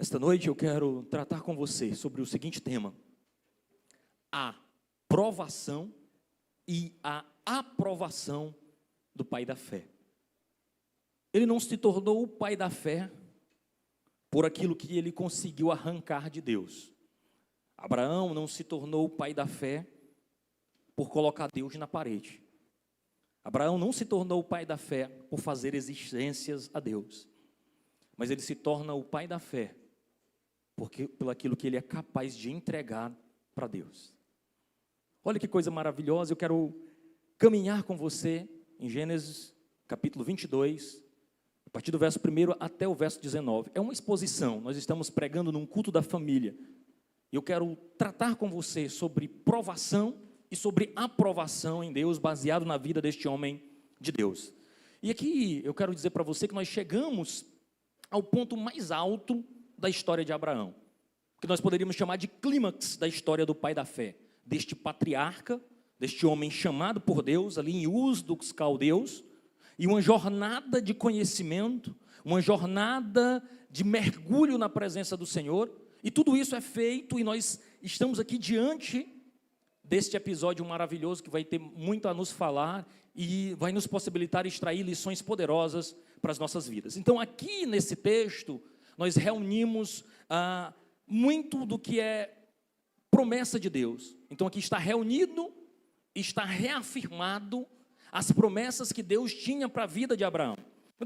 Esta noite eu quero tratar com você sobre o seguinte tema: a provação e a aprovação do pai da fé. Ele não se tornou o pai da fé por aquilo que ele conseguiu arrancar de Deus. Abraão não se tornou o pai da fé por colocar Deus na parede. Abraão não se tornou o pai da fé por fazer existências a Deus. Mas ele se torna o pai da fé pelo aquilo que ele é capaz de entregar para Deus. Olha que coisa maravilhosa. Eu quero caminhar com você em Gênesis capítulo 22, a partir do verso 1 até o verso 19. É uma exposição, nós estamos pregando num culto da família. Eu quero tratar com você sobre provação e sobre aprovação em Deus, baseado na vida deste homem de Deus. E aqui eu quero dizer para você que nós chegamos ao ponto mais alto da história de Abraão, que nós poderíamos chamar de clímax da história do pai da fé, deste patriarca, deste homem chamado por Deus, ali em Uz dos Caldeus, e uma jornada de conhecimento, uma jornada de mergulho na presença do Senhor, e tudo isso é feito, e nós estamos aqui diante deste episódio maravilhoso, que vai ter muito a nos falar, e vai nos possibilitar extrair lições poderosas para as nossas vidas. Então, aqui nesse texto, nós reunimos muito do que é promessa de Deus. Então, aqui está reunido, está reafirmado as promessas que Deus tinha para a vida de Abraão,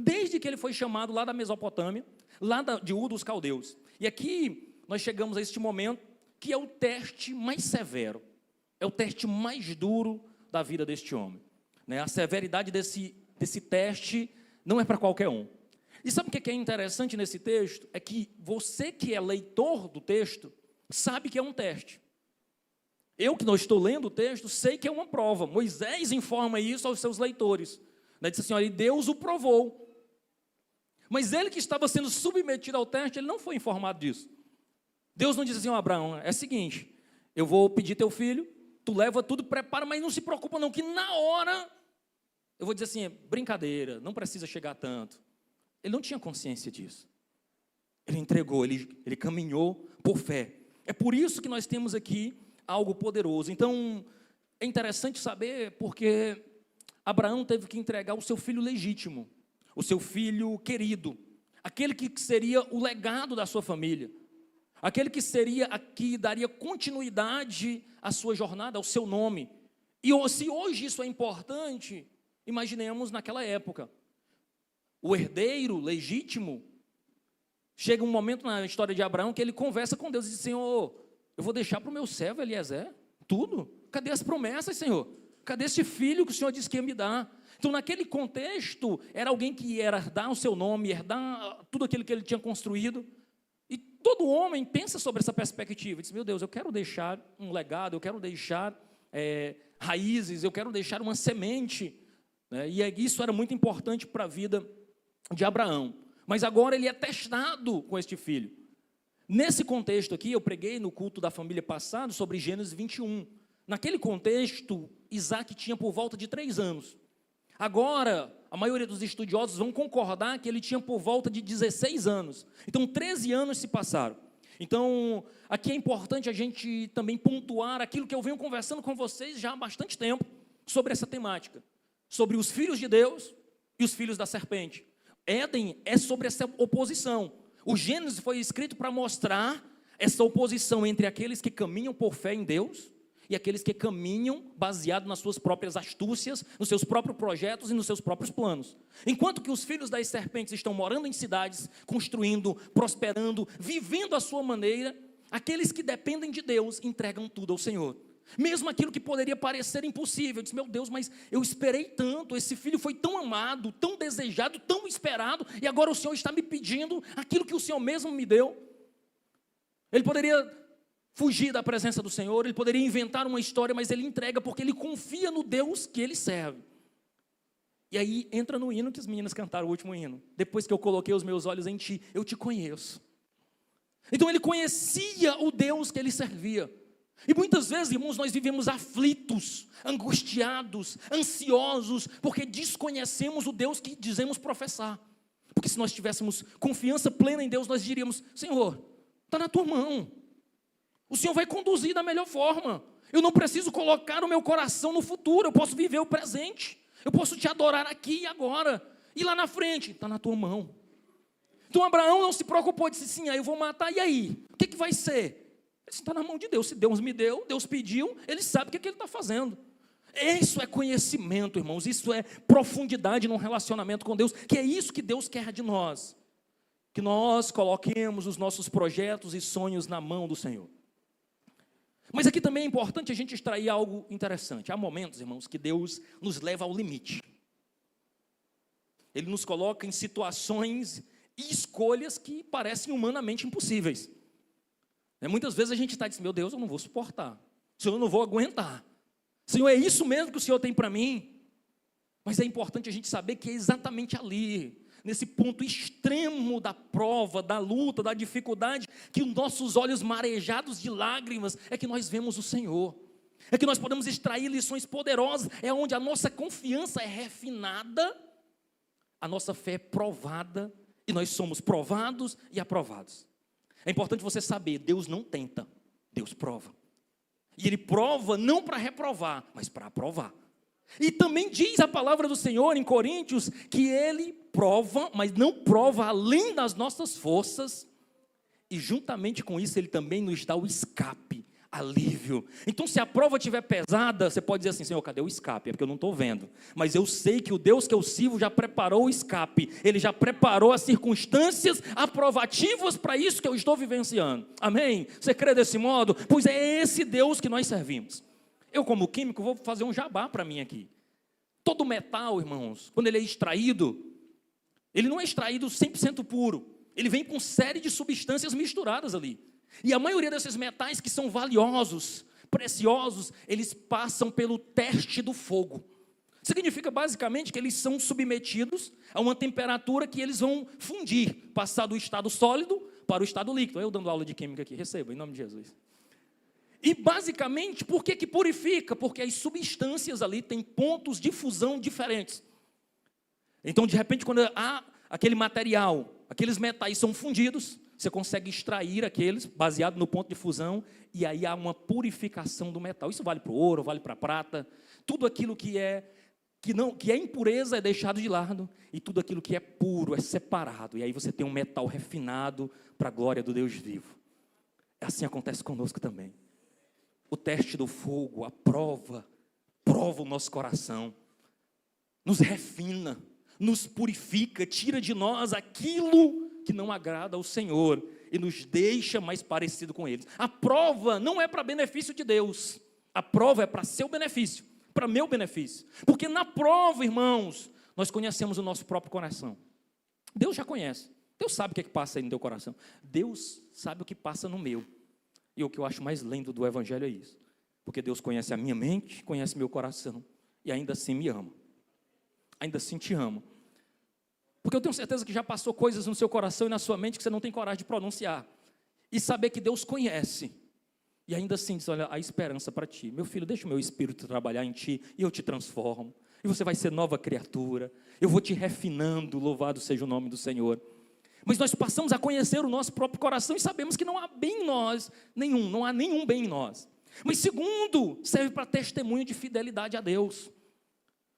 desde que ele foi chamado lá da Mesopotâmia, de Ur dos Caldeus. E aqui nós chegamos a este momento, que é o teste mais severo, é o teste mais duro da vida deste homem. A severidade desse teste não é para qualquer um. E sabe o que é interessante nesse texto? É que você que é leitor do texto, sabe que é um teste. Eu que não estou lendo o texto, sei que é uma prova. Moisés informa isso aos seus leitores. Diz assim, olha, Deus o provou. Mas ele que estava sendo submetido ao teste, ele não foi informado disso. Deus não diz assim, Abraão, é o seguinte, eu vou pedir teu filho, tu leva tudo, prepara, mas não se preocupa não, que na hora, eu vou dizer assim, brincadeira, não precisa chegar tanto. Ele não tinha consciência disso. Ele entregou, ele caminhou por fé. É por isso que nós temos aqui algo poderoso. Então, é interessante saber porque Abraão teve que entregar o seu filho legítimo, o seu filho querido, aquele que seria o legado da sua família, aquele que daria continuidade à sua jornada, ao seu nome. E se hoje isso é importante, imaginemos naquela época. O herdeiro legítimo, chega um momento na história de Abraão que ele conversa com Deus e diz, Senhor, eu vou deixar para o meu servo Eliezer tudo. Cadê as promessas, Senhor? Cadê esse filho que o Senhor disse que ia me dar? Então, naquele contexto, era alguém que ia herdar o seu nome, herdar tudo aquilo que ele tinha construído. E todo homem pensa sobre essa perspectiva. Diz, meu Deus, eu quero deixar um legado, eu quero deixar raízes, eu quero deixar uma semente. E isso era muito importante para a vida de Abraão. Mas agora ele é testado com este filho. Nesse contexto aqui, eu preguei no culto da família passado sobre Gênesis 21. Naquele contexto, Isaac tinha por volta de 3 anos. Agora, a maioria dos estudiosos vão concordar que ele tinha por volta de 16 anos. Então, 13 anos se passaram. Então, aqui é importante a gente também pontuar aquilo que eu venho conversando com vocês já há bastante tempo sobre essa temática. Sobre os filhos de Deus e os filhos da serpente. Éden é sobre essa oposição. O Gênesis foi escrito para mostrar essa oposição entre aqueles que caminham por fé em Deus e aqueles que caminham baseado nas suas próprias astúcias, nos seus próprios projetos e nos seus próprios planos. Enquanto que os filhos das serpentes estão morando em cidades, construindo, prosperando, vivendo à sua maneira, aqueles que dependem de Deus entregam tudo ao Senhor. Mesmo aquilo que poderia parecer impossível. Eu disse, meu Deus, mas eu esperei tanto, esse filho foi tão amado, tão desejado, tão esperado, e agora o Senhor está me pedindo aquilo que o Senhor mesmo me deu. Ele poderia fugir da presença do Senhor, ele poderia inventar uma história, mas ele entrega porque ele confia no Deus que ele serve. E aí entra no hino que os meninos cantaram, o último hino. Depois que eu coloquei os meus olhos em ti, eu te conheço. Então ele conhecia o Deus que ele servia. E muitas vezes, irmãos, nós vivemos aflitos, angustiados, ansiosos, porque desconhecemos o Deus que dizemos professar. Porque se nós tivéssemos confiança plena em Deus, nós diríamos: Senhor, está na tua mão, o Senhor vai conduzir da melhor forma, eu não preciso colocar o meu coração no futuro, eu posso viver o presente, eu posso te adorar aqui e agora, e lá na frente, está na tua mão. Então Abraão não se preocupou, disse: sim, aí eu vou matar, e aí? O que vai ser? Ele disse: está na mão de Deus, se Deus me deu, Deus pediu, Ele sabe o que Ele está fazendo. Isso é conhecimento, irmãos, isso é profundidade num relacionamento com Deus, que é isso que Deus quer de nós, que nós coloquemos os nossos projetos e sonhos na mão do Senhor. Mas aqui também é importante a gente extrair algo interessante. Há momentos, irmãos, que Deus nos leva ao limite. Ele nos coloca em situações e escolhas que parecem humanamente impossíveis. Muitas vezes a gente está dizendo: meu Deus, eu não vou suportar, Senhor, eu não vou aguentar, Senhor, é isso mesmo que o Senhor tem para mim? Mas é importante a gente saber que é exatamente ali, nesse ponto extremo da prova, da luta, da dificuldade, que os nossos olhos marejados de lágrimas, é que nós vemos o Senhor, é que nós podemos extrair lições poderosas, é onde a nossa confiança é refinada, a nossa fé é provada, e nós somos provados e aprovados. É importante você saber, Deus não tenta, Deus prova. E Ele prova não para reprovar, mas para aprovar. E também diz a palavra do Senhor em Coríntios, que Ele prova, mas não prova além das nossas forças, e juntamente com isso Ele também nos dá o escape, alívio. Então se a prova estiver pesada, você pode dizer assim: Senhor, cadê o escape? É porque eu não estou vendo, mas eu sei que o Deus que eu sirvo já preparou o escape, Ele já preparou as circunstâncias aprovativas para isso que eu estou vivenciando. Amém? Você crê desse modo? Pois é esse Deus que nós servimos. Eu, como químico, vou fazer um jabá para mim aqui. Todo metal, irmãos, quando ele é extraído, ele não é extraído 100% puro, ele vem com série de substâncias misturadas ali. E a maioria desses metais que são valiosos, preciosos, eles passam pelo teste do fogo. Significa basicamente que eles são submetidos a uma temperatura que eles vão fundir, passar do estado sólido para o estado líquido. Eu dando aula de química aqui, receba, em nome de Jesus. E basicamente, por que purifica? Porque as substâncias ali têm pontos de fusão diferentes. Então, de repente, quando há aquele material, aqueles metais são fundidos, você consegue extrair aqueles, baseado no ponto de fusão, e aí há uma purificação do metal. Isso vale para o ouro, vale para a prata, tudo aquilo que é impureza é deixado de lado, e tudo aquilo que é puro é separado, e aí você tem um metal refinado para a glória do Deus vivo. Assim acontece conosco também. O teste do fogo, a prova o nosso coração, nos refina, nos purifica, tira de nós aquilo que não agrada ao Senhor e nos deixa mais parecido com Ele. A prova não é para benefício de Deus, a prova é para seu benefício, para meu benefício, porque na prova, irmãos, nós conhecemos o nosso próprio coração. Deus já conhece, Deus sabe o que é que passa aí no teu coração, Deus sabe o que passa no meu. E o que eu acho mais lindo do Evangelho é isso, porque Deus conhece a minha mente, conhece meu coração, e ainda assim me ama, ainda assim te ama. Porque eu tenho certeza que já passou coisas no seu coração e na sua mente que você não tem coragem de pronunciar. E saber que Deus conhece. E ainda assim diz: olha, há esperança para ti. Meu filho, deixa o meu espírito trabalhar em ti e eu te transformo. E você vai ser nova criatura. Eu vou te refinando, louvado seja o nome do Senhor. Mas nós passamos a conhecer o nosso próprio coração e sabemos que não há bem em nós, não há nenhum bem em nós. Mas segundo, serve para testemunho de fidelidade a Deus.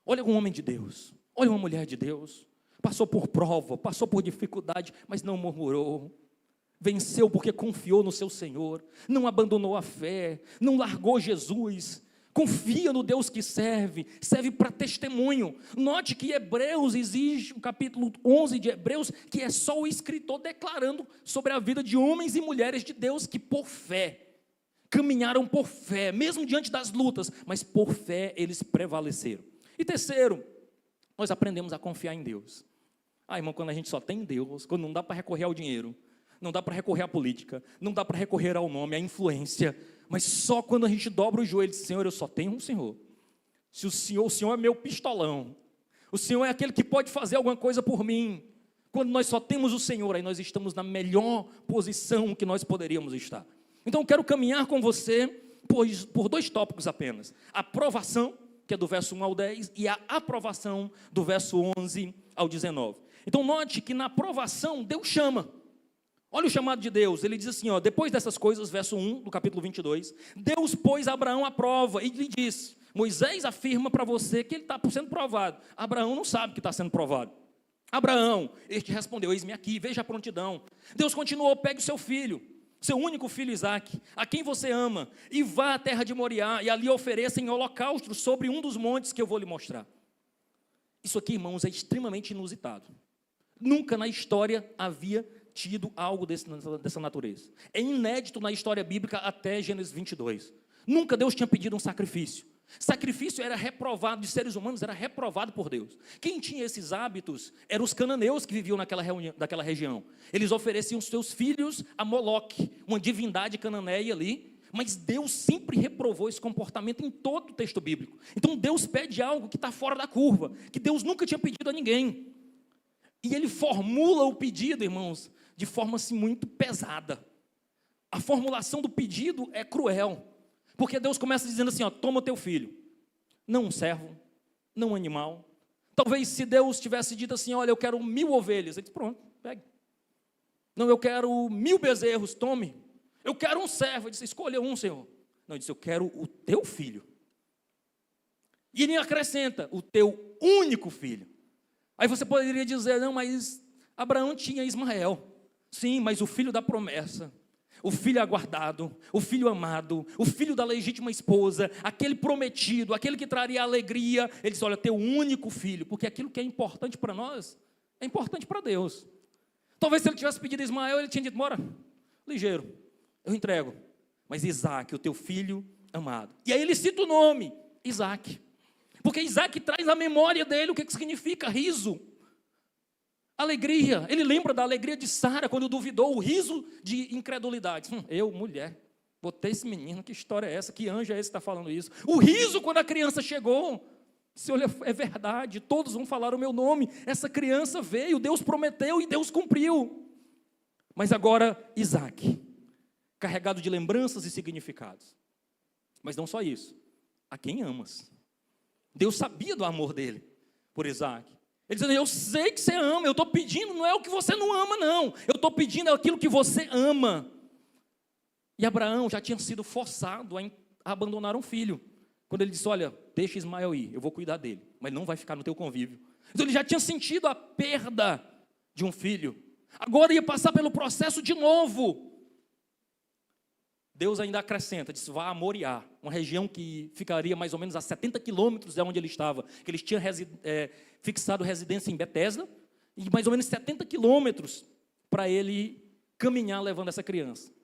Olha um homem de Deus, olha uma mulher de Deus. Passou por prova, passou por dificuldade, mas não murmurou. Venceu porque confiou no seu Senhor, não abandonou a fé, não largou Jesus. Confia no Deus que serve para testemunho. Note que Hebreus exige, o capítulo 11 de Hebreus, que é só o escritor declarando sobre a vida de homens e mulheres de Deus que por fé, caminharam por fé, mesmo diante das lutas, mas por fé eles prevaleceram. E terceiro, nós aprendemos a confiar em Deus. Irmão, quando a gente só tem Deus, quando não dá para recorrer ao dinheiro, não dá para recorrer à política, não dá para recorrer ao nome, à influência, mas só quando a gente dobra o joelho e diz: Senhor, eu só tenho um Senhor. Se o Senhor é meu pistolão, o Senhor é aquele que pode fazer alguma coisa por mim. Quando nós só temos o Senhor, aí nós estamos na melhor posição que nós poderíamos estar. Então eu quero caminhar com você por dois tópicos apenas: a aprovação, que é do verso 1 ao 10, e a aprovação do verso 11 ao 19. Então note que na provação Deus chama. Olha o chamado de Deus, ele diz assim, depois dessas coisas, verso 1 do capítulo 22, Deus pôs Abraão à prova e lhe disse, Moisés afirma para você que ele está sendo provado. Abraão não sabe que está sendo provado. Abraão, este respondeu, eis-me aqui, veja a prontidão. Deus continuou, pegue o seu filho, seu único filho Isaque, a quem você ama, e vá à terra de Moriá, e ali ofereça em holocausto sobre um dos montes que eu vou lhe mostrar. Isso aqui, irmãos, é extremamente inusitado. Nunca na história havia tido algo dessa natureza. É inédito na história bíblica até Gênesis 22. Nunca Deus tinha pedido um sacrifício. Sacrifício era reprovado, de seres humanos era reprovado por Deus. Quem tinha esses hábitos eram os cananeus que viviam naquela região. Eles ofereciam seus filhos a Moloque, uma divindade cananeia ali, mas Deus sempre reprovou esse comportamento em todo o texto bíblico. Então Deus pede algo que está fora da curva, que Deus nunca tinha pedido a ninguém. E ele formula o pedido, irmãos, de forma assim, muito pesada. A formulação do pedido é cruel. Porque Deus começa dizendo assim, toma o teu filho. Não um servo, não um animal. Talvez se Deus tivesse dito assim, olha, eu quero 1000 ovelhas. Ele disse, pronto, pegue. Não, eu quero 1000 bezerros, tome. Eu quero um servo. Ele disse, escolha um, Senhor. Não, ele disse, eu quero o teu filho. E ele acrescenta, o teu único filho. Aí você poderia dizer, não, mas Abraão tinha Ismael. Sim, mas o filho da promessa, o filho aguardado, o filho amado, o filho da legítima esposa, aquele prometido, aquele que traria alegria, ele disse, olha, teu único filho, porque aquilo que é importante para nós, é importante para Deus. Talvez se ele tivesse pedido Ismael, ele tinha dito, bora, ligeiro, eu entrego, mas Isaque, o teu filho amado. E aí ele cita o nome, Isaque, porque Isaque traz à memória dele o que significa riso, alegria. Ele lembra da alegria de Sara quando duvidou, o riso de incredulidade. Eu, mulher, botei esse menino, que história é essa? Que anjo é esse que está falando isso? O riso quando a criança chegou. Se olha, é verdade, todos vão falar o meu nome. Essa criança veio, Deus prometeu e Deus cumpriu. Mas agora, Isaque, carregado de lembranças e significados. Mas não só isso, a quem amas. Deus sabia do amor dele por Isaque. Ele dizendo, eu sei que você ama, eu estou pedindo, não é o que você não ama, não. Eu estou pedindo aquilo que você ama. E Abraão já tinha sido forçado a abandonar um filho. Quando ele disse, olha, deixa Ismael ir, eu vou cuidar dele, mas não vai ficar no teu convívio. Então ele já tinha sentido a perda de um filho. Agora ia passar pelo processo de novo. Deus ainda acrescenta, diz, vá a Moriá, uma região que ficaria mais ou menos a 70 quilômetros de onde ele estava, que eles tinham fixado residência em Betesda, e mais ou menos 70 quilômetros para ele caminhar levando essa criança,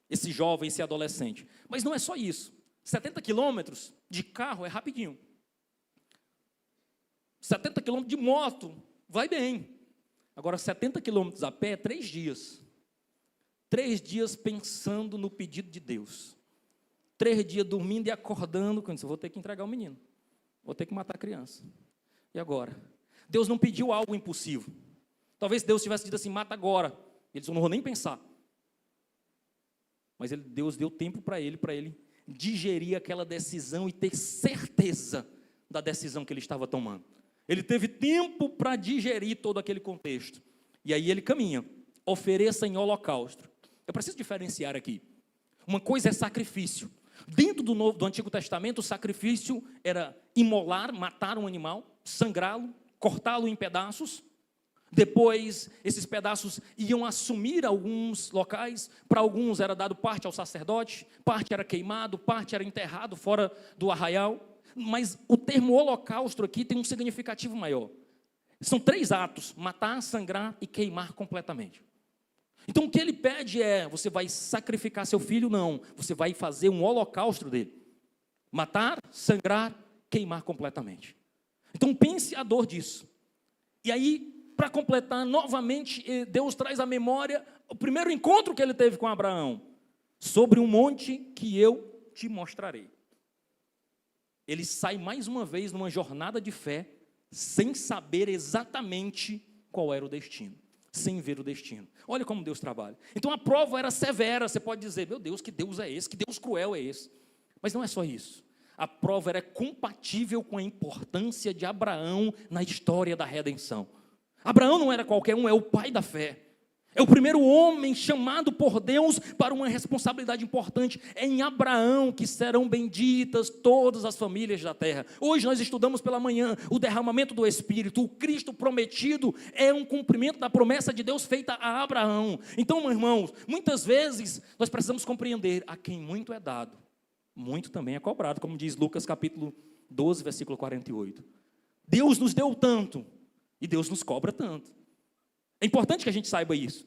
esse jovem, esse adolescente. Mas não é só isso, 70 quilômetros de carro é rapidinho, 70 quilômetros de moto, vai bem, agora 70 quilômetros a pé é 3 dias, 3 dias pensando no pedido de Deus. 3 dias dormindo e acordando, quando eu vou ter que entregar o menino. Vou ter que matar a criança. E agora? Deus não pediu algo impossível. Talvez Deus tivesse dito assim, mata agora. Ele disse, eu não vou nem pensar. Mas Deus deu tempo para ele digerir aquela decisão e ter certeza da decisão que ele estava tomando. Ele teve tempo para digerir todo aquele contexto. E aí ele caminha. Ofereça em holocausto. Eu preciso diferenciar aqui. Uma coisa é sacrifício. Dentro do Antigo Testamento, o sacrifício era imolar, matar um animal, sangrá-lo, cortá-lo em pedaços. Depois, esses pedaços iam assumir alguns locais. Para alguns era dado parte ao sacerdote, parte era queimado, parte era enterrado fora do arraial. Mas o termo holocausto aqui tem um significativo maior. São 3 atos: matar, sangrar e queimar completamente. Então o que ele pede é, você vai sacrificar seu filho? Não, você vai fazer um holocausto dele. Matar, sangrar, queimar completamente. Então pense a dor disso. E aí, para completar, novamente, Deus traz à memória o primeiro encontro que ele teve com Abraão. Sobre um monte que eu te mostrarei. Ele sai mais uma vez numa jornada de fé, sem saber exatamente qual era o destino. Sem ver o destino. Olha como Deus trabalha. Então a prova era severa, você pode dizer, meu Deus, que Deus é esse? Que Deus cruel é esse? Mas não é só isso. A prova era compatível com a importância de Abraão na história da redenção. Abraão não era qualquer um, é o pai da fé. É o primeiro homem chamado por Deus para uma responsabilidade importante. É em Abraão que serão benditas todas as famílias da terra. Hoje nós estudamos pela manhã o derramamento do Espírito. O Cristo prometido é um cumprimento da promessa de Deus feita a Abraão. Então, meus irmãos, muitas vezes nós precisamos compreender: a quem muito é dado, muito também é cobrado, como diz Lucas capítulo 12, versículo 48. Deus nos deu tanto e Deus nos cobra tanto. É importante que a gente saiba isso.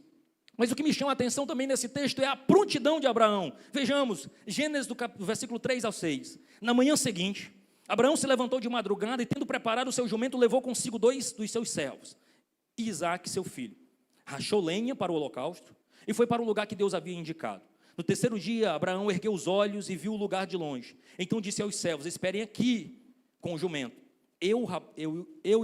Mas o que me chama a atenção também nesse texto é a prontidão de Abraão. Vejamos, Gênesis do versículo 3 ao 6. Na manhã seguinte, Abraão se levantou de madrugada e, tendo preparado o seu jumento, levou consigo 2 dos seus servos, e Isaque, seu filho. Rachou lenha para o holocausto e foi para o lugar que Deus havia indicado. No terceiro dia, Abraão ergueu os olhos e viu o lugar de longe. Então disse aos servos: esperem aqui com o jumento. Eu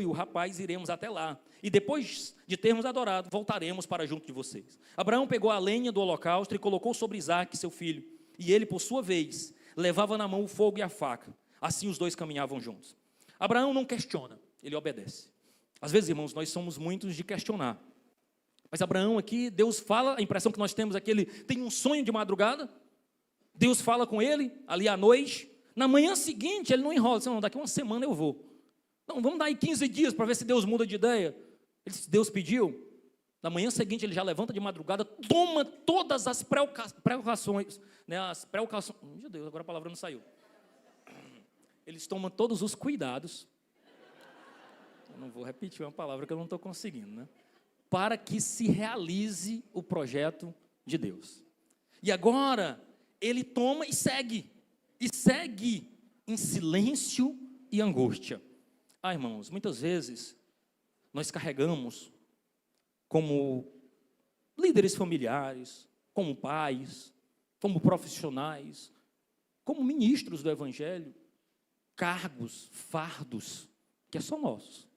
e o rapaz iremos até lá, e depois de termos adorado, voltaremos para junto de vocês. Abraão pegou a lenha do holocausto e colocou sobre Isaque, seu filho, e ele, por sua vez, levava na mão o fogo e a faca. Assim os dois caminhavam juntos. Abraão não questiona, ele obedece. Às vezes, irmãos, nós somos muitos de questionar. Mas Abraão aqui, Deus fala, a impressão que nós temos é que ele tem um sonho de madrugada. Deus fala com ele, ali à noite. Na manhã seguinte, ele não enrola, diz: não, daqui uma semana eu vou. Não, vamos dar aí 15 dias para ver se Deus muda de ideia. Deus pediu. Na manhã seguinte ele já levanta de madrugada, toma todas as precauções, né, meu Deus, agora a palavra não saiu. Eles tomam todos os cuidados. Eu não vou repetir uma palavra que eu não estou conseguindo, né? Para que se realize o projeto de Deus. E agora ele toma e segue em silêncio e angústia. Irmãos, muitas vezes nós carregamos como líderes familiares, como pais, como profissionais, como ministros do Evangelho, cargos, fardos, que é só nossos.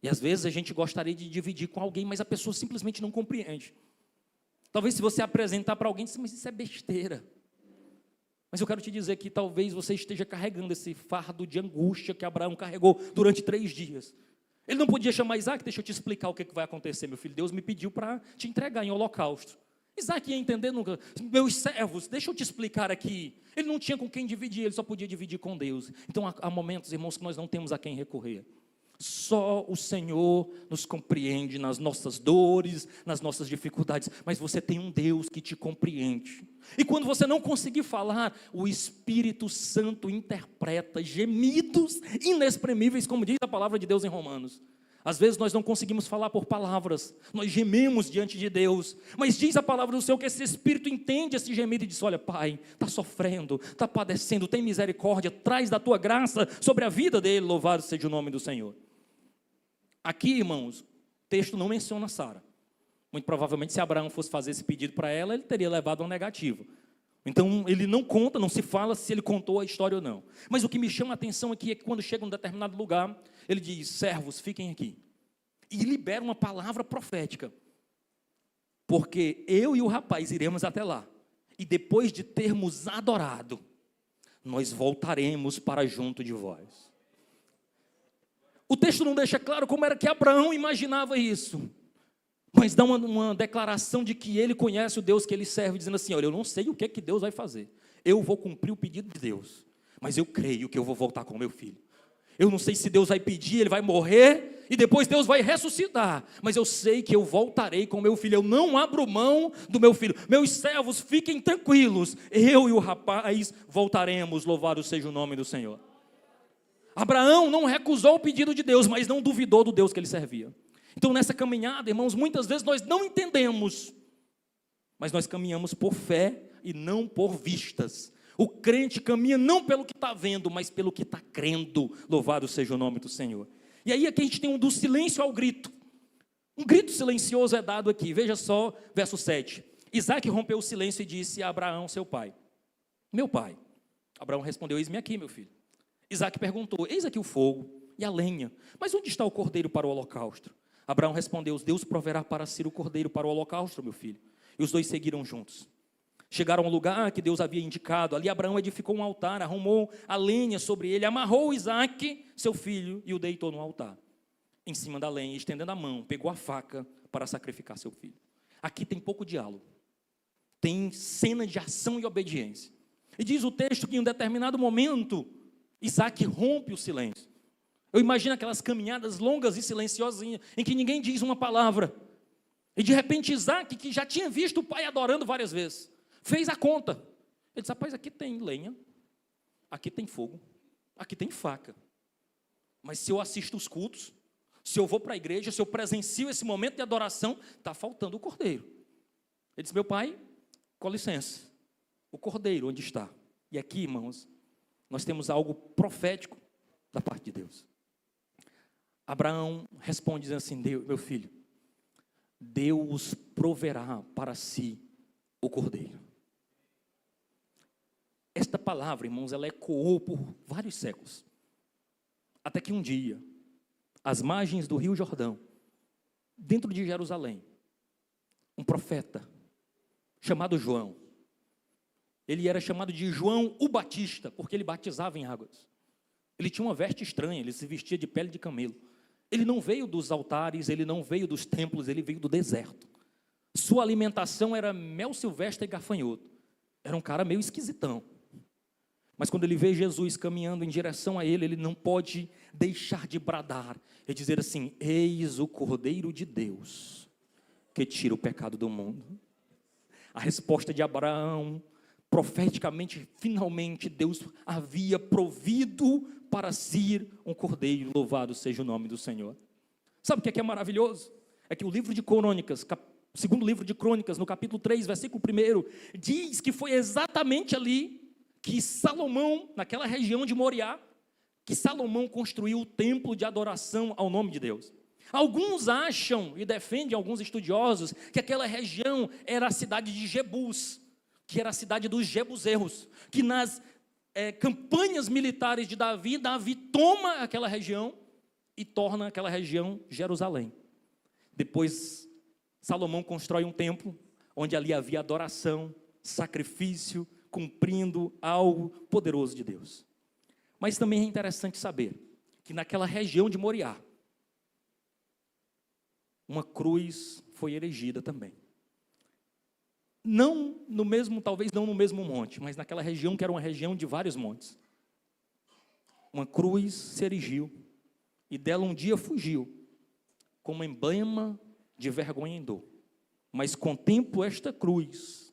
E às vezes a gente gostaria de dividir com alguém, mas a pessoa simplesmente não compreende. Talvez se você apresentar para alguém, mas isso é besteira. Mas eu quero te dizer que talvez você esteja carregando esse fardo de angústia que Abraão carregou durante 3 dias. Ele não podia chamar Isaque: deixa eu te explicar o que vai acontecer, meu filho. Deus me pediu para te entregar em holocausto. Isaque ia entender nunca: meus servos, deixa eu te explicar aqui. Ele não tinha com quem dividir, ele só podia dividir com Deus. Então há momentos, irmãos, que nós não temos a quem recorrer. Só o Senhor nos compreende nas nossas dores, nas nossas dificuldades, mas você tem um Deus que te compreende. E quando você não conseguir falar, o Espírito Santo interpreta gemidos inexprimíveis, como diz a palavra de Deus em Romanos. Às vezes nós não conseguimos falar por palavras, nós gememos diante de Deus, mas diz a palavra do Senhor que esse Espírito entende esse gemido e diz: olha, Pai, está sofrendo, está padecendo, tem misericórdia, traz da tua graça sobre a vida dele, louvado seja o nome do Senhor. Aqui, irmãos, o texto não menciona Sara. Muito provavelmente, se Abraão fosse fazer esse pedido para ela, ele teria levado uma negativa. Então, ele não conta, não se fala se ele contou a história ou não. Mas o que me chama a atenção aqui é que quando chega em um determinado lugar, ele diz: servos, fiquem aqui. E libera uma palavra profética. Porque eu e o rapaz iremos até lá. E depois de termos adorado, nós voltaremos para junto de vós. O texto não deixa claro como era que Abraão imaginava isso. Mas dá uma declaração de que ele conhece o Deus que ele serve, dizendo assim: olha, eu não sei o que Deus vai fazer. Eu vou cumprir o pedido de Deus. Mas eu creio que eu vou voltar com o meu filho. Eu não sei se Deus vai pedir, ele vai morrer, e depois Deus vai ressuscitar. Mas eu sei que eu voltarei com o meu filho. Eu não abro mão do meu filho. Meus servos, fiquem tranquilos. Eu e o rapaz voltaremos, louvado seja o nome do Senhor. Abraão não recusou o pedido de Deus, mas não duvidou do Deus que ele servia. Então nessa caminhada, irmãos, muitas vezes nós não entendemos, mas nós caminhamos por fé e não por vistas. O crente caminha não pelo que está vendo, mas pelo que está crendo, louvado seja o nome do Senhor. E aí aqui a gente tem do silêncio ao grito. Um grito silencioso é dado aqui, veja só, verso 7. Isaque rompeu o silêncio e disse a Abraão, seu pai: meu pai. Abraão respondeu: eis-me aqui, meu filho. Isaque perguntou: eis aqui o fogo e a lenha, mas onde está o cordeiro para o holocausto? Abraão respondeu: Deus proverá para si o cordeiro para o holocausto, meu filho. E os dois seguiram juntos. Chegaram ao lugar que Deus havia indicado. Ali Abraão edificou um altar, arrumou a lenha sobre ele, amarrou Isaque, seu filho, e o deitou no altar. em cima da lenha, estendendo a mão, pegou a faca para sacrificar seu filho. Aqui tem pouco diálogo, tem cena de ação e obediência. E diz o texto que em um determinado momento, Isaac rompe o silêncio. Eu imagino aquelas caminhadas longas e silenciosas em que ninguém diz uma palavra. E de repente Isaac, que já tinha visto o pai adorando várias vezes, fez a conta. Ele disse: rapaz, aqui tem lenha, aqui tem fogo, aqui tem faca. Mas se eu assisto os cultos, se eu vou para a igreja, se eu presencio esse momento de adoração, está faltando o cordeiro. Ele disse: meu pai, com licença, o cordeiro onde está? E aqui, irmãos, nós temos algo profético da parte de Deus. Abraão responde dizendo assim: meu filho, Deus proverá para si o cordeiro. Esta palavra, irmãos, ela ecoou por vários séculos. Até que um dia, às margens do Rio Jordão, dentro de Jerusalém, um profeta chamado João, ele era chamado de João o Batista, porque ele batizava em águas. Ele tinha uma veste estranha, ele se vestia de pele de camelo. Ele não veio dos altares, ele não veio dos templos, ele veio do deserto. Sua alimentação era mel silvestre e gafanhoto. Era um cara meio esquisitão. Mas quando ele vê Jesus caminhando em direção a ele, ele não pode deixar de bradar e dizer assim: eis o Cordeiro de Deus, que tira o pecado do mundo. A resposta de Abraão, profeticamente, finalmente, Deus havia provido para si um cordeiro, louvado seja o nome do Senhor. Sabe o que é maravilhoso? É que o livro de Crônicas, segundo livro de Crônicas, no capítulo 3, versículo 1, diz que foi exatamente ali que Salomão, naquela região de Moriá, que Salomão construiu o templo de adoração ao nome de Deus. Alguns acham e defendem, alguns estudiosos, que aquela região era a cidade de Jebus, que era a cidade dos jebuseus, que nas campanhas militares de Davi, Davi toma aquela região e torna aquela região Jerusalém. Depois, Salomão constrói um templo, onde ali havia adoração, sacrifício, cumprindo algo poderoso de Deus. Mas também é interessante saber que naquela região de Moriá, uma cruz foi erigida também. Não no mesmo, talvez não no mesmo monte, mas naquela região que era uma região de vários montes. Uma cruz se erigiu e dela um dia fugiu, como emblema de vergonha e dor. Mas contemplo esta cruz,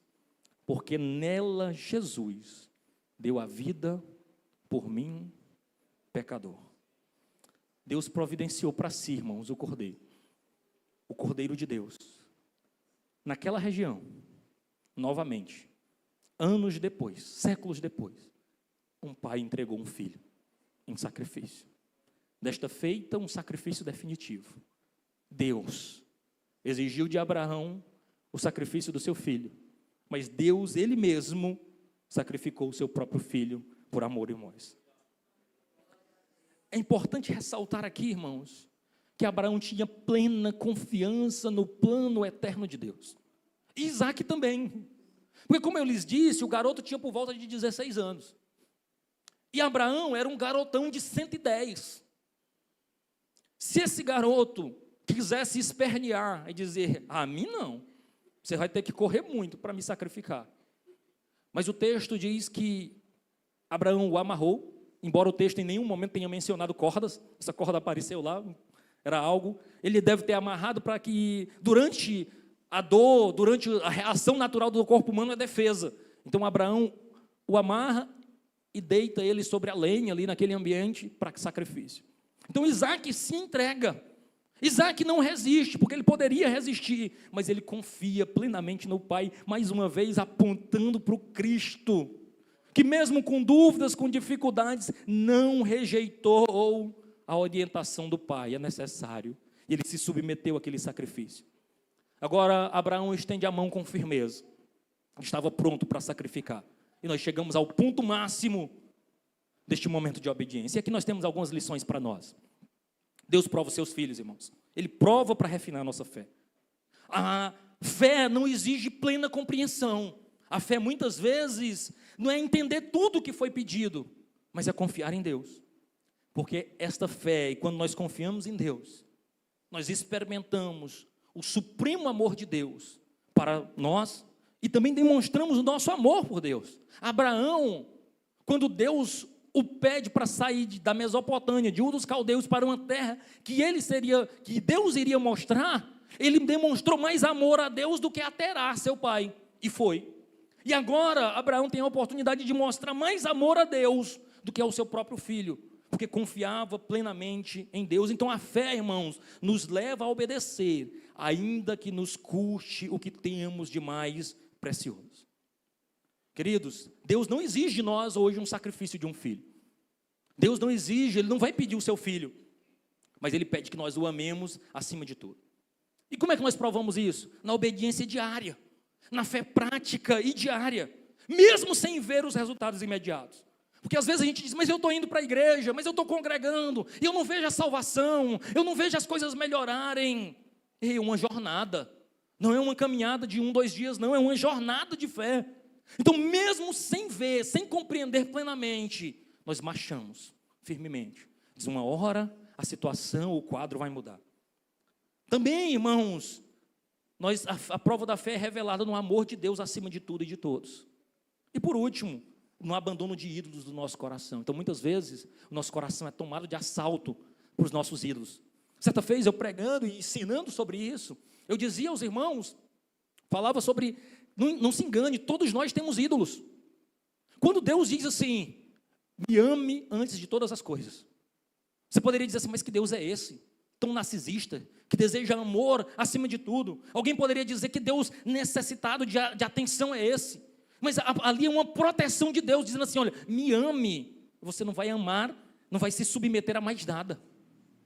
porque nela Jesus deu a vida por mim, pecador. Deus providenciou para si, irmãos, o Cordeiro de Deus. Naquela região, novamente, anos depois, séculos depois, um pai entregou um filho em sacrifício. Desta feita, um sacrifício definitivo. Deus exigiu de Abraão o sacrifício do seu filho, mas Deus, Ele mesmo, sacrificou o seu próprio filho por amor, irmãos. É importante ressaltar aqui, irmãos, que Abraão tinha plena confiança no plano eterno de Deus. E Isaac também. Porque, como eu lhes disse, o garoto tinha por volta de 16 anos. E Abraão era um garotão de 110. Se esse garoto quisesse espernear e dizer: a mim não, você vai ter que correr muito para me sacrificar. Mas o texto diz que Abraão o amarrou, embora o texto em nenhum momento tenha mencionado cordas, essa corda apareceu lá, era algo, ele deve ter amarrado para que, durante a dor, durante a reação natural do corpo humano, é defesa. Então Abraão o amarra e deita ele sobre a lenha ali naquele ambiente para sacrifício. Então Isaac se entrega. Isaac não resiste, porque ele poderia resistir, mas ele confia plenamente no Pai, mais uma vez apontando para o Cristo, que mesmo com dúvidas, com dificuldades, não rejeitou a orientação do Pai, é necessário. E ele se submeteu àquele sacrifício. Agora Abraão estende a mão com firmeza, estava pronto para sacrificar. E nós chegamos ao ponto máximo deste momento de obediência. E aqui nós temos algumas lições para nós. Deus prova os seus filhos, irmãos. Ele prova para refinar a nossa fé. A fé não exige plena compreensão. A fé, muitas vezes, não é entender tudo o que foi pedido, mas é confiar em Deus. Porque esta fé, e quando nós confiamos em Deus, nós experimentamos o supremo amor de Deus para nós e também demonstramos o nosso amor por Deus. Abraão, quando Deus o pede para sair da Mesopotâmia, de Ur dos Caldeus, para uma terra que Deus iria mostrar, ele demonstrou mais amor a Deus do que a Terá, seu pai, e foi. E agora Abraão tem a oportunidade de mostrar mais amor a Deus do que ao seu próprio filho, porque confiava plenamente em Deus. Então a fé, irmãos, nos leva a obedecer, ainda que nos custe o que temos de mais precioso. Queridos, Deus não exige de nós hoje um sacrifício de um filho. Deus não exige, Ele não vai pedir o seu filho, mas Ele pede que nós o amemos acima de tudo. E como é que nós provamos isso? Na obediência diária, na fé prática e diária, mesmo sem ver os resultados imediatos. Porque às vezes a gente diz, mas eu estou indo para a igreja, mas eu estou congregando, e eu não vejo a salvação, eu não vejo as coisas melhorarem. É uma jornada, não é uma caminhada de 1, 2 dias, não, é uma jornada de fé. Então mesmo sem ver, sem compreender plenamente, nós marchamos firmemente. Diz, uma hora a situação, o quadro vai mudar. Também, irmãos, a prova da fé é revelada no amor de Deus acima de tudo e de todos. E por último, no abandono de ídolos do nosso coração. Então muitas vezes o nosso coração é tomado de assalto por os nossos ídolos. Certa vez eu pregando e ensinando sobre isso, eu dizia aos irmãos, falava sobre, não se engane, todos nós temos ídolos. Quando Deus diz assim, me ame antes de todas as coisas, você poderia dizer assim, mas que Deus é esse? Tão narcisista, que deseja amor acima de tudo. Alguém poderia dizer que Deus necessitado de atenção é esse. Mas ali é uma proteção de Deus, dizendo assim, olha, me ame, você não vai amar, não vai se submeter a mais nada.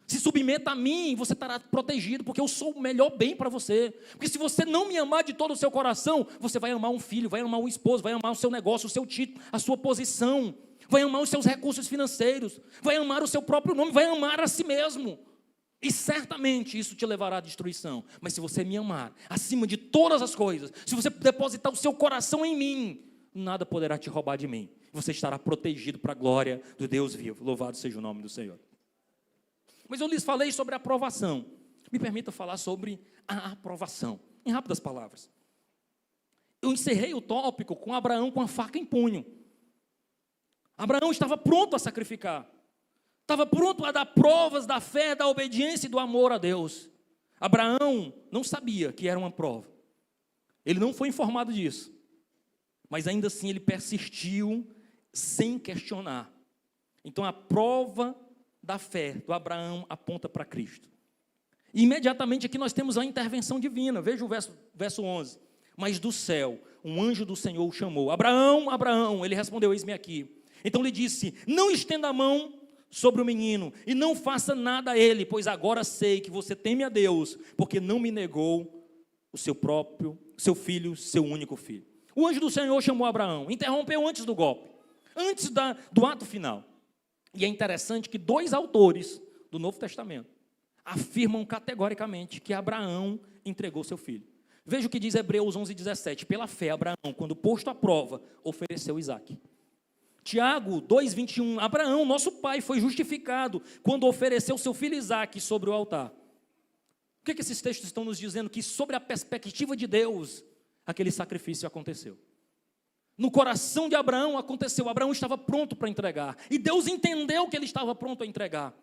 Se submeta a mim, você estará protegido, porque eu sou o melhor bem para você. Porque se você não me amar de todo o seu coração, você vai amar um filho, vai amar um esposo, vai amar o seu negócio, o seu título, a sua posição, vai amar os seus recursos financeiros, vai amar o seu próprio nome, vai amar a si mesmo. E certamente isso te levará à destruição. Mas se você me amar acima de todas as coisas, se você depositar o seu coração em mim, nada poderá te roubar de mim. Você estará protegido para a glória do Deus vivo. Louvado seja o nome do Senhor. Mas eu lhes falei sobre a aprovação. Me permita falar sobre a aprovação, em rápidas palavras. Eu encerrei o tópico com Abraão com a faca em punho. Abraão estava pronto a sacrificar. Estava pronto a dar provas da fé, da obediência e do amor a Deus. Abraão não sabia que era uma prova. Ele não foi informado disso. Mas ainda assim ele persistiu sem questionar. Então a prova da fé do Abraão aponta para Cristo. E imediatamente aqui nós temos a intervenção divina. Veja o verso 11. Mas do céu, um anjo do Senhor o chamou. Abraão, Abraão. Ele respondeu, eis-me aqui. Então lhe disse, não estenda a mão sobre o menino, e não faça nada a ele, pois agora sei que você teme a Deus, porque não me negou o seu filho, seu único filho. O anjo do Senhor chamou Abraão, interrompeu antes do golpe, antes do ato final. E é interessante que 2 autores do Novo Testamento afirmam categoricamente que Abraão entregou seu filho. Veja o que diz Hebreus 11:17, pela fé Abraão, quando posto à prova, ofereceu Isaque. Tiago 2:21, Abraão, nosso pai, foi justificado quando ofereceu seu filho Isaque sobre o altar. O que esses textos estão nos dizendo? Que sobre a perspectiva de Deus, aquele sacrifício aconteceu. No coração de Abraão aconteceu, Abraão estava pronto para entregar, e Deus entendeu que ele estava pronto a entregar.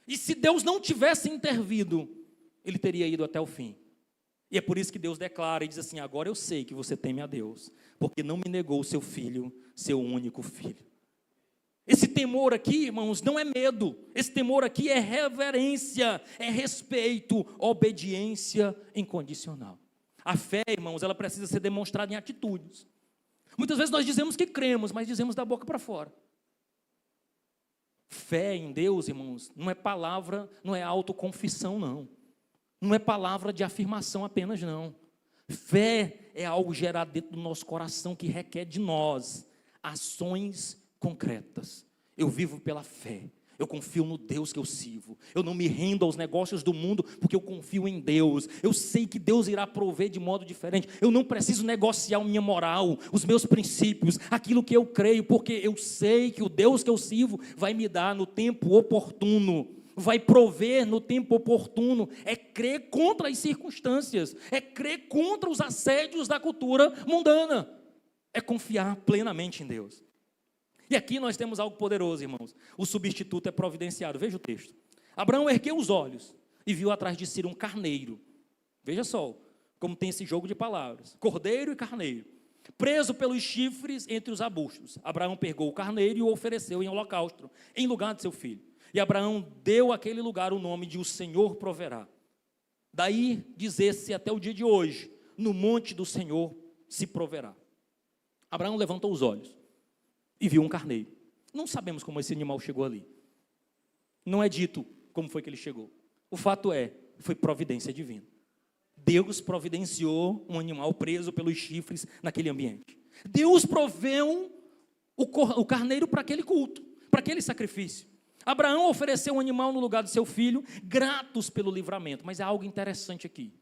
E se Deus não tivesse intervido, ele teria ido até o fim. E é por isso que Deus declara e diz assim, agora eu sei que você teme a Deus, porque não me negou o seu filho, seu único filho. Esse temor aqui, irmãos, não é medo. Esse temor aqui é reverência, é respeito, obediência incondicional. A fé, irmãos, ela precisa ser demonstrada em atitudes. Muitas vezes nós dizemos que cremos, mas dizemos da boca para fora. Fé em Deus, irmãos, não é palavra, não é autoconfissão, não. Não é palavra de afirmação apenas, não. Fé é algo gerado dentro do nosso coração que requer de nós ações concretas. Eu vivo pela fé. Eu confio no Deus que eu sirvo. Eu não me rendo aos negócios do mundo porque eu confio em Deus. Eu sei que Deus irá prover de modo diferente. Eu não preciso negociar minha moral, os meus princípios, aquilo que eu creio, porque eu sei que o Deus que eu sirvo vai me dar no tempo oportuno, vai prover no tempo oportuno, é crer contra as circunstâncias, é crer contra os assédios da cultura mundana, é confiar plenamente em Deus. E aqui nós temos algo poderoso, irmãos. O substituto é providenciado. Veja o texto. Abraão ergueu os olhos e viu atrás de si um carneiro. Veja só como tem esse jogo de palavras. Cordeiro e carneiro, preso pelos chifres entre os arbustos. Abraão pegou o carneiro e o ofereceu em holocausto, em lugar de seu filho. E Abraão deu àquele lugar o nome de o Senhor proverá. Daí dizer-se até o dia de hoje, no monte do Senhor se proverá. Abraão levantou os olhos e viu um carneiro. Não sabemos como esse animal chegou ali. Não é dito como foi que ele chegou. O fato é, foi providência divina. Deus providenciou um animal preso pelos chifres naquele ambiente. Deus proveu o carneiro para aquele culto, para aquele sacrifício. Abraão ofereceu um animal no lugar do seu filho, gratos pelo livramento. Mas há algo interessante aqui.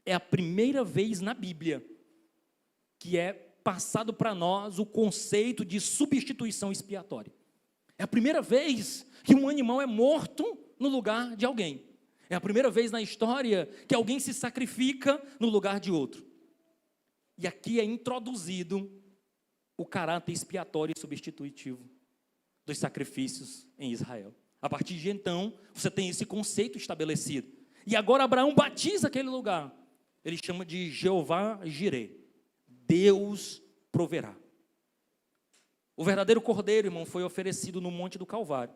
É a primeira vez na Bíblia que é passado para nós o conceito de substituição expiatória. É a primeira vez que um animal é morto no lugar de alguém. É a primeira vez na história que alguém se sacrifica no lugar de outro. E aqui é introduzido o caráter expiatório e substitutivo dos sacrifícios em Israel. A partir de então, você tem esse conceito estabelecido. E agora Abraão batiza aquele lugar. Ele chama de Jeová Jireh. Deus proverá. O verdadeiro cordeiro, irmão, foi oferecido no Monte do Calvário.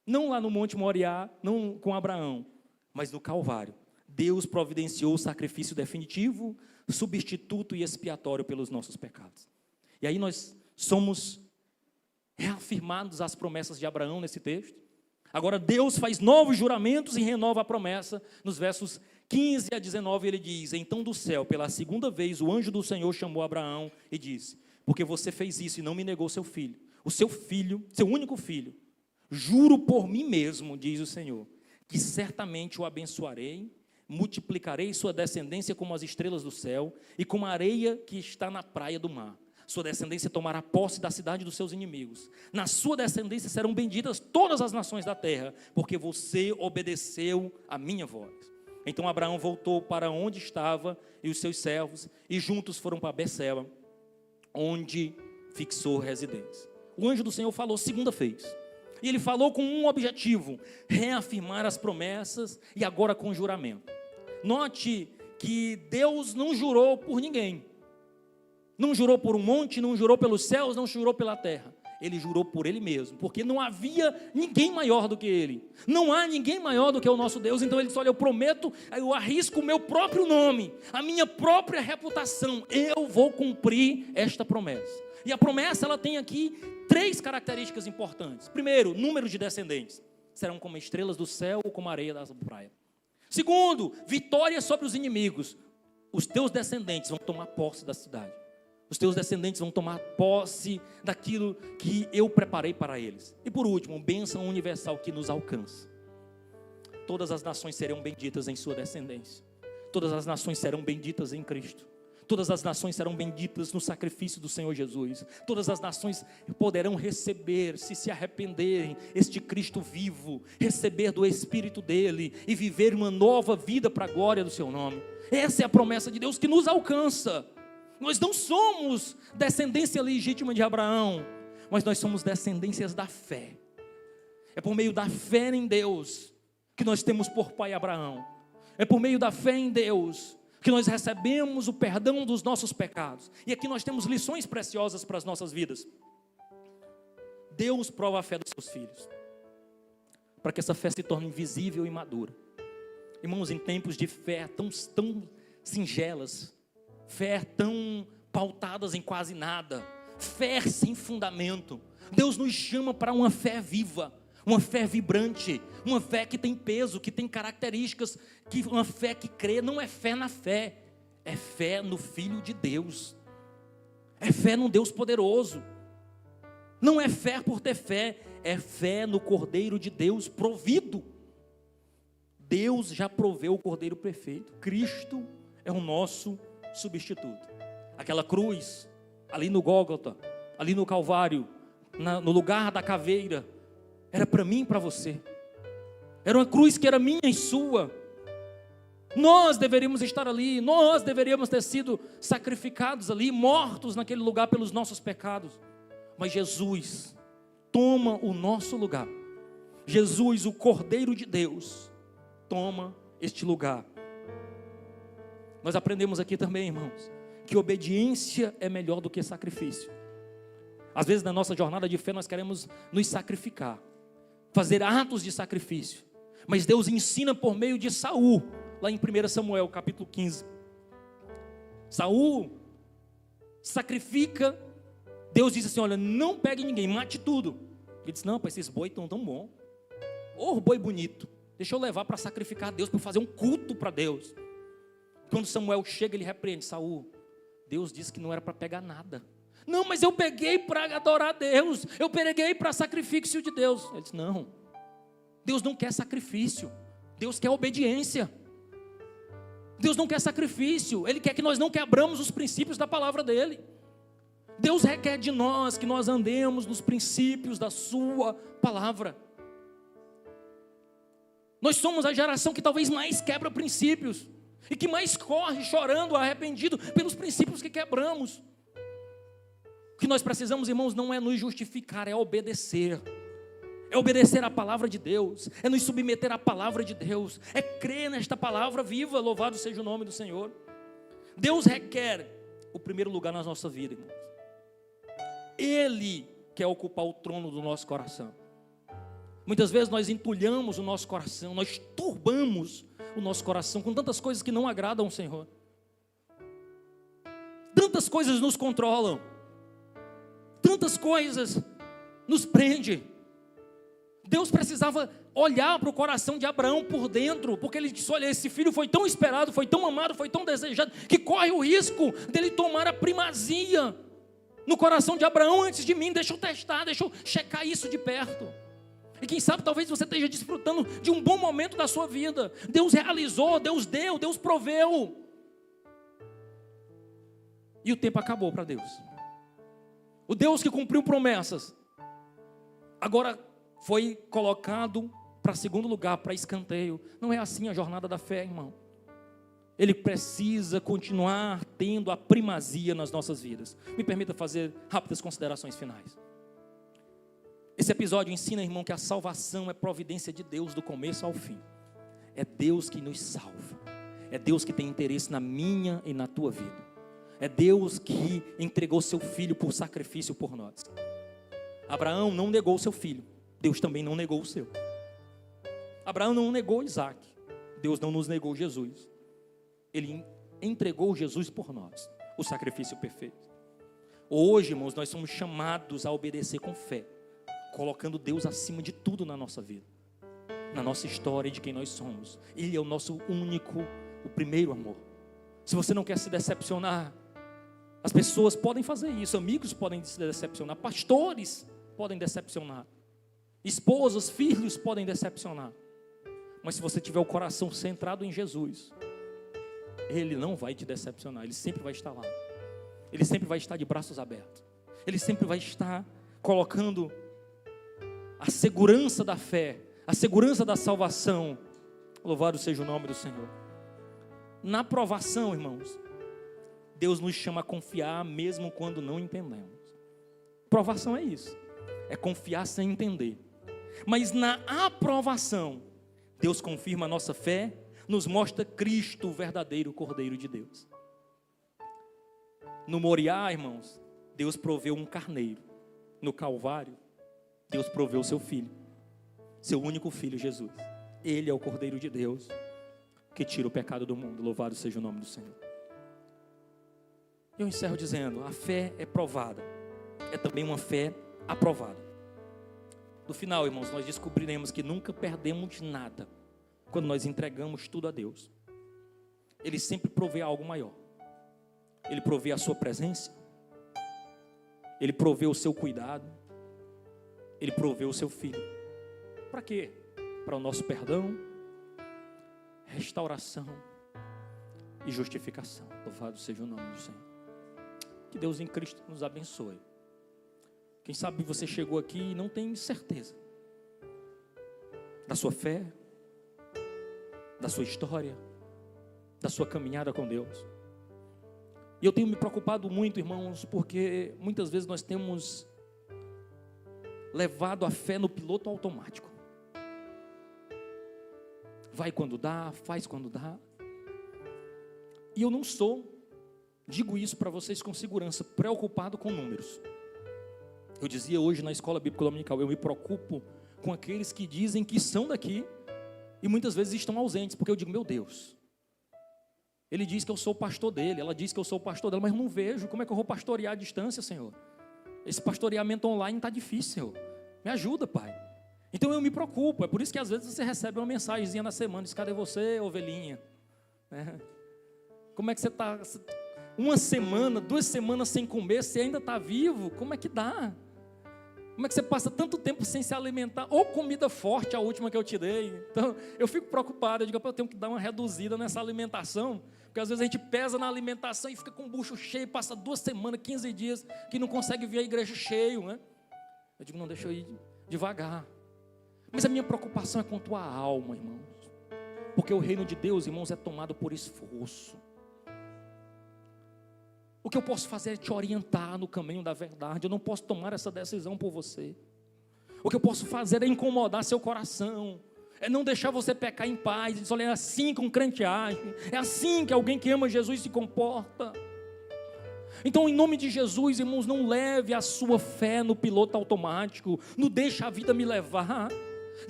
Não lá no Monte Moriá, não com Abraão, mas no Calvário. Deus providenciou o sacrifício definitivo, substituto e expiatório pelos nossos pecados. E aí nós somos reafirmados as promessas de Abraão nesse texto. Agora Deus faz novos juramentos e renova a promessa. Nos versos 15 a 19 ele diz: então do céu, pela segunda vez, o anjo do Senhor chamou Abraão e disse: porque você fez isso e não me negou seu filho, seu único filho, juro por mim mesmo, diz o Senhor, que certamente o abençoarei, multiplicarei sua descendência como as estrelas do céu e como a areia que está na praia do mar. Sua descendência tomará posse da cidade dos seus inimigos. Na sua descendência serão benditas todas as nações da terra, porque você obedeceu a minha voz. Então Abraão voltou para onde estava e os seus servos, e juntos foram para Beceba, onde fixou residência. O anjo do Senhor falou segunda vez. E ele falou com um objetivo: reafirmar as promessas, e agora com juramento. Note que Deus não jurou por ninguém. Não jurou por um monte, não jurou pelos céus, não jurou pela terra. Ele jurou por Ele mesmo, porque não havia ninguém maior do que Ele. Não há ninguém maior do que o nosso Deus. Então Ele disse: olha, eu prometo, eu arrisco o meu próprio nome, a minha própria reputação, eu vou cumprir esta promessa. E a promessa, ela tem aqui 3 características importantes. Primeiro, número de descendentes. Serão como estrelas do céu ou como a areia da praia. Segundo, vitória sobre os inimigos. Os teus descendentes vão tomar posse da cidade. Os teus descendentes vão tomar posse daquilo que eu preparei para eles. E por último, bênção universal que nos alcança. Todas as nações serão benditas em sua descendência. Todas as nações serão benditas em Cristo. Todas as nações serão benditas no sacrifício do Senhor Jesus. Todas as nações poderão receber, se arrependerem, este Cristo vivo, receber do Espírito dele e viver uma nova vida para a glória do seu nome. Essa é a promessa de Deus que nos alcança. Nós não somos descendência legítima de Abraão, mas nós somos descendências da fé. É por meio da fé em Deus que nós temos por pai Abraão. É por meio da fé em Deus que nós recebemos o perdão dos nossos pecados. E aqui nós temos lições preciosas para as nossas vidas. Deus prova a fé dos seus filhos, para que essa fé se torne visível e madura. Irmãos, em tempos de fé tão singelas, fé tão pautadas em quase nada, fé sem fundamento, Deus nos chama para uma fé viva, uma fé vibrante, uma fé que tem peso, que tem características, uma fé que crê. Não é fé na fé, é fé no Filho de Deus, é fé num Deus poderoso. Não é fé por ter fé, é fé no Cordeiro de Deus provido. Deus já proveu o Cordeiro perfeito. Cristo é o nosso substituto. Aquela cruz, ali no Gólgota, ali no Calvário, no lugar da caveira, era para mim e para você. Era uma cruz que era minha e sua. Nós deveríamos estar ali, nós deveríamos ter sido sacrificados ali, mortos naquele lugar pelos nossos pecados. Mas Jesus toma o nosso lugar. Jesus, o Cordeiro de Deus, toma este lugar. Nós aprendemos aqui também, irmãos, que obediência é melhor do que sacrifício. Às vezes na nossa jornada de fé nós queremos nos sacrificar, fazer atos de sacrifício. Mas Deus ensina por meio de Saul, lá em 1 Samuel capítulo 15. Saul sacrifica, Deus diz assim, olha, não pegue ninguém, mate tudo. Ele disse, não, esses boi estão tão bom. Ô boi bonito, deixa eu levar para sacrificar a Deus, para fazer um culto para Deus. Quando Samuel chega, ele repreende, Saul, Deus disse que não era para pegar nada. Não, mas eu peguei para adorar a Deus, eu peguei para sacrifício de Deus. Ele disse, não, Deus não quer sacrifício, Deus quer obediência. Deus não quer sacrifício, Ele quer que nós não quebramos os princípios da palavra dEle. Deus requer de nós que nós andemos nos princípios da sua palavra. Nós somos a geração que talvez mais quebra princípios e que mais corre chorando, arrependido pelos princípios que quebramos. O que nós precisamos, irmãos, não é nos justificar, é obedecer. É obedecer à palavra de Deus, é nos submeter à palavra de Deus, é crer nesta palavra viva, louvado seja o nome do Senhor. Deus requer o primeiro lugar na nossa vida, irmãos. Ele quer ocupar o trono do nosso coração. Muitas vezes nós entulhamos o nosso coração, nós turbamos o nosso coração com tantas coisas que não agradam ao Senhor. Tantas coisas nos controlam, tantas coisas nos prendem. Deus precisava olhar para o coração de Abraão por dentro, porque ele disse, olha, esse filho foi tão esperado, foi tão amado, foi tão desejado, que corre o risco dele tomar a primazia no coração de Abraão antes de mim. Deixa eu testar, deixa eu checar isso de perto. E quem sabe talvez você esteja desfrutando de um bom momento da sua vida. Deus realizou, Deus deu, Deus proveu. E o tempo acabou para Deus. O Deus que cumpriu promessas, agora foi colocado para segundo lugar, para escanteio. Não é assim a jornada da fé, irmão. Ele precisa continuar tendo a primazia nas nossas vidas. Me permita fazer rápidas considerações finais. Esse episódio ensina, irmão, que a salvação é providência de Deus do começo ao fim. É Deus que nos salva. É Deus que tem interesse na minha e na tua vida. É Deus que entregou seu filho por sacrifício por nós. Abraão não negou seu filho. Deus também não negou o seu. Abraão não negou Isaac. Deus não nos negou Jesus. Ele entregou Jesus por nós, o sacrifício perfeito. Hoje, irmãos, nós somos chamados a obedecer com fé, colocando Deus acima de tudo na nossa vida, na nossa história, de quem nós somos. Ele é o nosso único, o primeiro amor. Se você não quer se decepcionar, as pessoas podem fazer isso, amigos podem se decepcionar, pastores podem decepcionar, esposas, filhos podem decepcionar. Mas se você tiver o coração centrado em Jesus, Ele não vai te decepcionar. Ele sempre vai estar lá. Ele sempre vai estar de braços abertos. Ele sempre vai estar colocando a segurança da fé, a segurança da salvação. Louvado seja o nome do Senhor. Na provação, irmãos, Deus nos chama a confiar mesmo quando não entendemos. Provação é isso, é confiar sem entender. Mas na aprovação, Deus confirma a nossa fé, nos mostra Cristo, o verdadeiro Cordeiro de Deus. No Moriá, irmãos, Deus proveu um carneiro. No Calvário, Deus proveu seu filho, seu único filho, Jesus. Ele é o Cordeiro de Deus que tira o pecado do mundo. Louvado seja o nome do Senhor. Eu encerro dizendo, a fé é provada, é também uma fé aprovada. No final, irmãos, nós descobriremos que nunca perdemos nada quando nós entregamos tudo a Deus. Ele sempre provê algo maior. Ele provê a sua presença, Ele provê o seu cuidado, Ele provê o seu filho. Para quê? Para o nosso perdão, restauração e justificação. Louvado seja o nome do Senhor. Que Deus em Cristo nos abençoe. Quem sabe você chegou aqui e não tem certeza da sua fé, da sua história, da sua caminhada com Deus. E eu tenho me preocupado muito, irmãos, porque muitas vezes nós temos levado a fé no piloto automático. Vai quando dá, faz quando dá. E eu não sou, digo isso para vocês com segurança, preocupado com números. Eu dizia hoje na escola bíblica dominical, eu me preocupo com aqueles que dizem que são daqui e muitas vezes estão ausentes, porque eu digo, meu Deus, ele diz que eu sou o pastor dele, ela diz que eu sou o pastor dela, mas eu não vejo, como é que eu vou pastorear à distância, Senhor? Esse pastoreamento online está difícil, Senhor, me ajuda, Pai. Então eu me preocupo, é por isso que às vezes você recebe uma mensagenzinha na semana, diz, cadê você, ovelhinha? Como é que você está? Uma semana, 2 semanas sem comer, você ainda está vivo? Como é que dá? Como é que você passa tanto tempo sem se alimentar? Ou comida forte, a última que eu te dei. Então, eu fico preocupado, eu digo, eu tenho que dar uma reduzida nessa alimentação, porque às vezes a gente pesa na alimentação e fica com o bucho cheio, passa 2 semanas, 15 dias, que não consegue vir a igreja cheio, né? Eu digo, não, deixa eu ir devagar. Mas a minha preocupação é com a tua alma, irmãos. Porque o reino de Deus, irmãos, é tomado por esforço. O que eu posso fazer é te orientar no caminho da verdade. Eu não posso tomar essa decisão por você. O que eu posso fazer é incomodar seu coração. É não deixar você pecar em paz. E dizer, olha, é assim que um crente age. É assim que alguém que ama Jesus se comporta. Então, em nome de Jesus, irmãos, não leve a sua fé no piloto automático. Não deixe a vida me levar.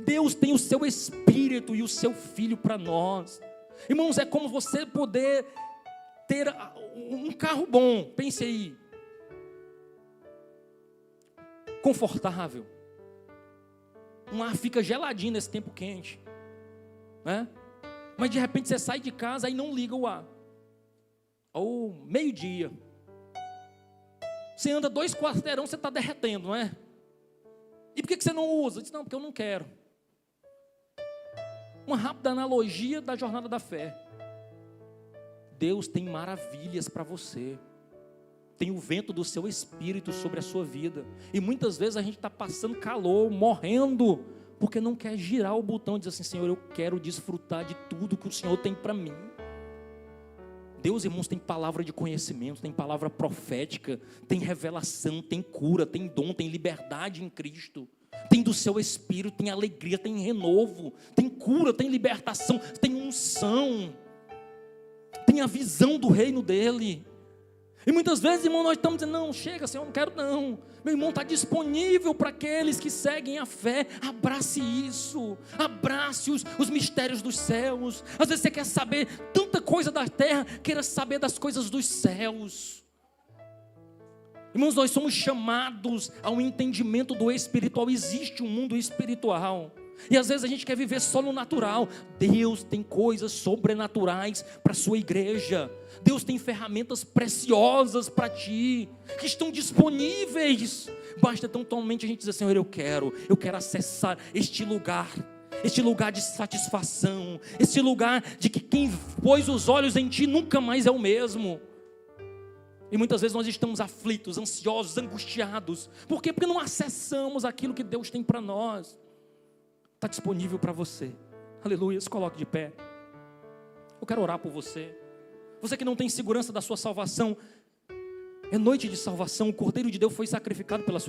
Deus tem o seu Espírito e o seu Filho para nós. Irmãos, é como você poder ter um carro bom, pense aí, confortável, um ar fica geladinho nesse tempo quente, né? Mas de repente você sai de casa e não liga o ar, ou meio-dia, você anda 2 quarteirão, você está derretendo, não é? E por que você não usa? Eu disse, não, porque eu não quero. Uma rápida analogia da jornada da fé. Deus tem maravilhas para você. Tem o vento do seu Espírito sobre a sua vida. E muitas vezes a gente está passando calor, morrendo, porque não quer girar o botão e dizer assim, Senhor, eu quero desfrutar de tudo que o Senhor tem para mim. Deus, irmãos, tem palavra de conhecimento, tem palavra profética, tem revelação, tem cura, tem dom, tem liberdade em Cristo. Tem do seu Espírito, tem alegria, tem renovo, tem cura, tem libertação, tem unção. Tem a visão do reino dele. E muitas vezes, irmão, nós estamos dizendo, não, chega, Senhor, eu não quero não. Meu irmão, está disponível para aqueles que seguem a fé. Abrace isso. Abrace os mistérios dos céus. Às vezes você quer saber tanta coisa da terra, queira saber das coisas dos céus. Irmãos, nós somos chamados ao entendimento do espiritual. Existe um mundo espiritual. E às vezes a gente quer viver só no natural. Deus tem coisas sobrenaturais para a sua igreja. Deus tem ferramentas preciosas para ti, que estão disponíveis. Basta tão somente a gente dizer, Senhor, eu quero acessar este lugar de satisfação, este lugar de que quem pôs os olhos em ti nunca mais é o mesmo. E muitas vezes nós estamos aflitos, ansiosos, angustiados. Por quê? Porque não acessamos aquilo que Deus tem para nós. Está disponível para você. Aleluia, se coloque de pé. Eu quero orar por você. Você que não tem segurança da sua salvação. É noite de salvação. O Cordeiro de Deus foi sacrificado pela sua